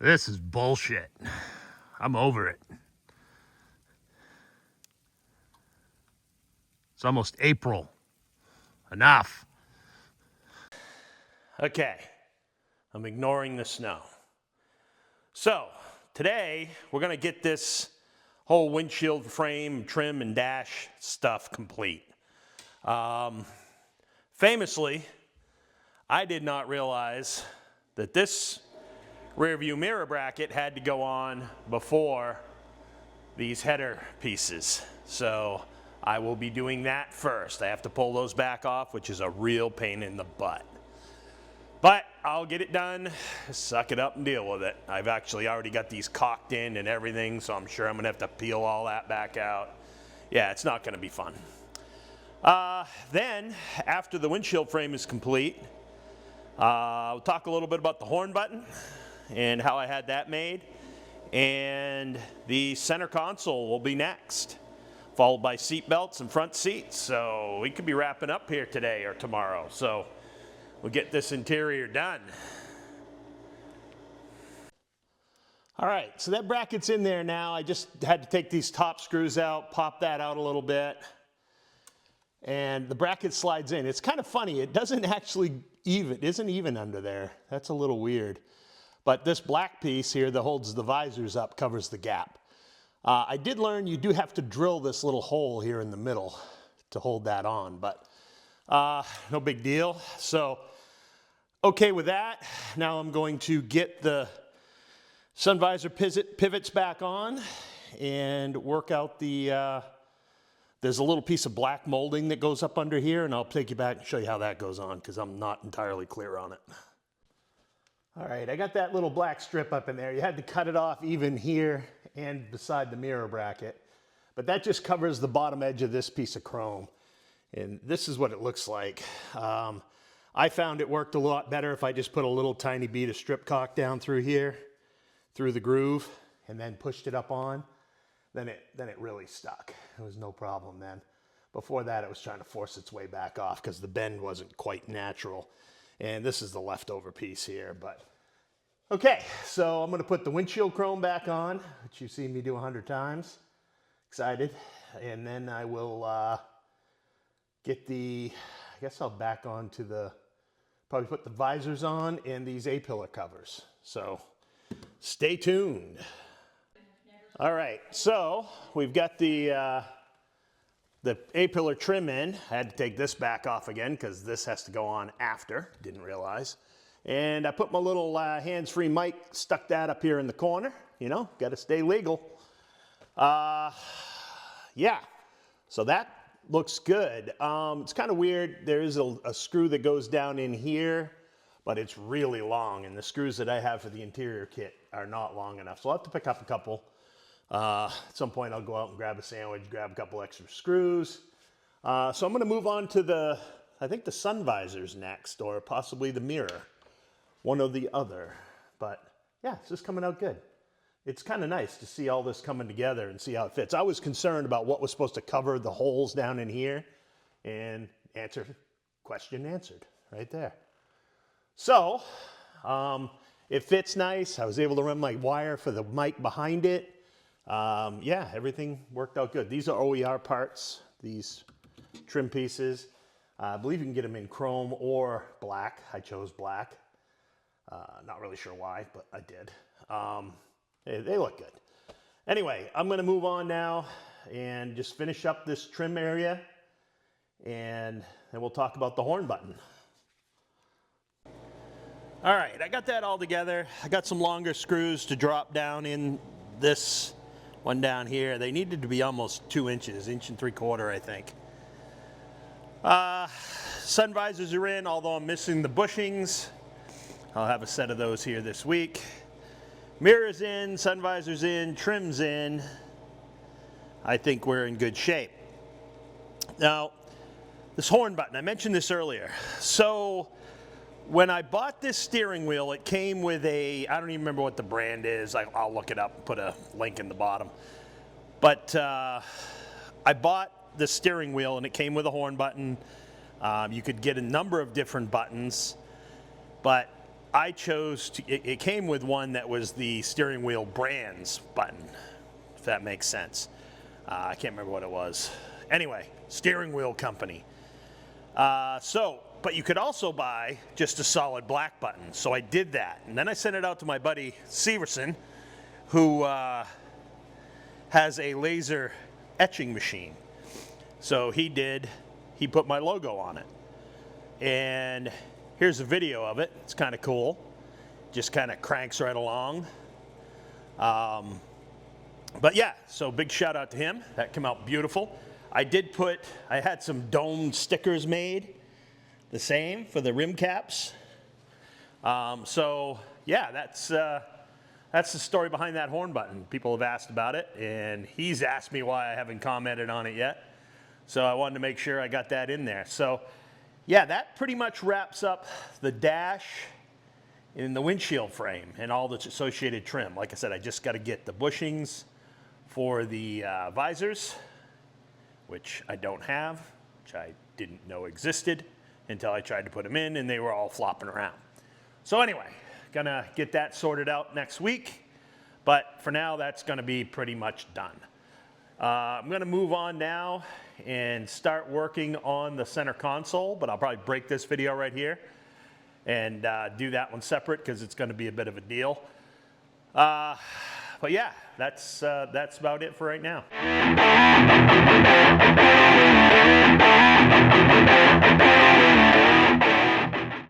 This is bullshit. I'm over it. It's almost April. Enough. Okay, I'm ignoring the snow. So, today we're gonna get this whole windshield frame, trim, and dash stuff complete. Famously, I did not realize that this rear view mirror bracket had to go on before these header pieces. So I will be doing that first. I have to pull those back off, which is a real pain in the butt. But I'll get it done, suck it up and deal with it. I've actually already got these caulked in and everything, so I'm sure I'm gonna have to peel all that back out. Yeah, it's not gonna be fun. Then, after the windshield frame is complete, I'll talk a little bit about the horn button and how I had that made. And the center console will be next, followed by seat belts and front seats. So we could be wrapping up here today or tomorrow. So we'll get this interior done. All right, so that bracket's in there now. I just had to take these top screws out, pop that out a little bit, and the bracket slides in. It's kind of funny, it doesn't actually isn't even under there. That's a little weird. But this black piece here that holds the visors up covers the gap. I did learn you do have to drill this little hole here in the middle to hold that on, but no big deal. So, okay with that. Now I'm going to get the sun visor pivots back on and work out the, there's a little piece of black molding that goes up under here, and I'll take you back and show you how that goes on because I'm not entirely clear on it. All right, I got that little black strip up in there. You had to cut it off even here and beside the mirror bracket. But that just covers the bottom edge of this piece of chrome. And this is what it looks like. I found it worked a lot better if I just put a little tiny bead of strip caulk down through here, through the groove, and then pushed it up on. Then it really stuck. It was no problem then. Before that, it was trying to force its way back off because the bend wasn't quite natural. And this is the leftover piece here, but okay, so I'm gonna put the windshield chrome back on, which you've seen me do 100 times. Excited. And then I will get I guess I'll back on to probably put the visors on and these A-pillar covers. So stay tuned. All right, so we've got the A-pillar trim in. I had to take this back off again because this has to go on after, didn't realize. And I put my little hands-free mic, stuck that up here in the corner. You know, got to stay legal. Yeah, so that looks good. It's kind of weird. There is a screw that goes down in here, but it's really long. And the screws that I have for the interior kit are not long enough. So I'll have to pick up a couple. At some point I'll go out and grab a sandwich, grab a couple extra screws. So I'm gonna move on to I think the sun visors next, or possibly the mirror. One or the other. But yeah, it's just coming out good. It's kind of nice to see all this coming together and see how it fits. I was concerned about what was supposed to cover the holes down in here, and question answered right there. So, it fits nice. I was able to run my wire for the mic behind it. Yeah, everything worked out good. These are OER parts, these trim pieces. I believe you can get them in chrome or black. I chose black. Not really sure why, but I did. They look good. Anyway, I'm going to move on now and just finish up this trim area, and then we'll talk about the horn button. All right, I got that all together. I got some longer screws to drop down in this one down here. They needed to be almost 2 inches, 1 3/4, I think. Sun visors are in, although I'm missing the bushings. I'll have a set of those here this week. Mirrors in, sun visors in, trims in. I think we're in good shape. Now, this horn button, I mentioned this earlier. So when I bought this steering wheel, it came with I don't even remember what the brand is. I'll look it up and put a link in the bottom. But I bought the steering wheel and it came with a horn button. You could get a number of different buttons, but I chose to, it came with one that was the steering wheel brands button, if that makes sense. I can't remember what it was. Anyway, steering wheel company. But you could also buy just a solid black button. So I did that. And then I sent it out to my buddy Severson, who has a laser etching machine. So he put my logo on it. And here's a video of it. It's kind of cool. Just kind of cranks right along. But yeah, so big shout out to him. That came out beautiful. I had some dome stickers made, the same for the rim caps. So yeah, that's the story behind that horn button. People have asked about it, and he's asked me why I haven't commented on it yet. So I wanted to make sure I got that in there. So yeah, that pretty much wraps up the dash in the windshield frame and all the associated trim. Like I said, I just got to get the bushings for the visors, which I don't have, which I didn't know existed until I tried to put them in, and they were all flopping around. So anyway, gonna get that sorted out next week, but for now, that's gonna be pretty much done. I'm gonna move on now and start working on the center console, but I'll probably break this video right here and do that one separate because it's gonna be a bit of a deal. But yeah, that's about it for right now.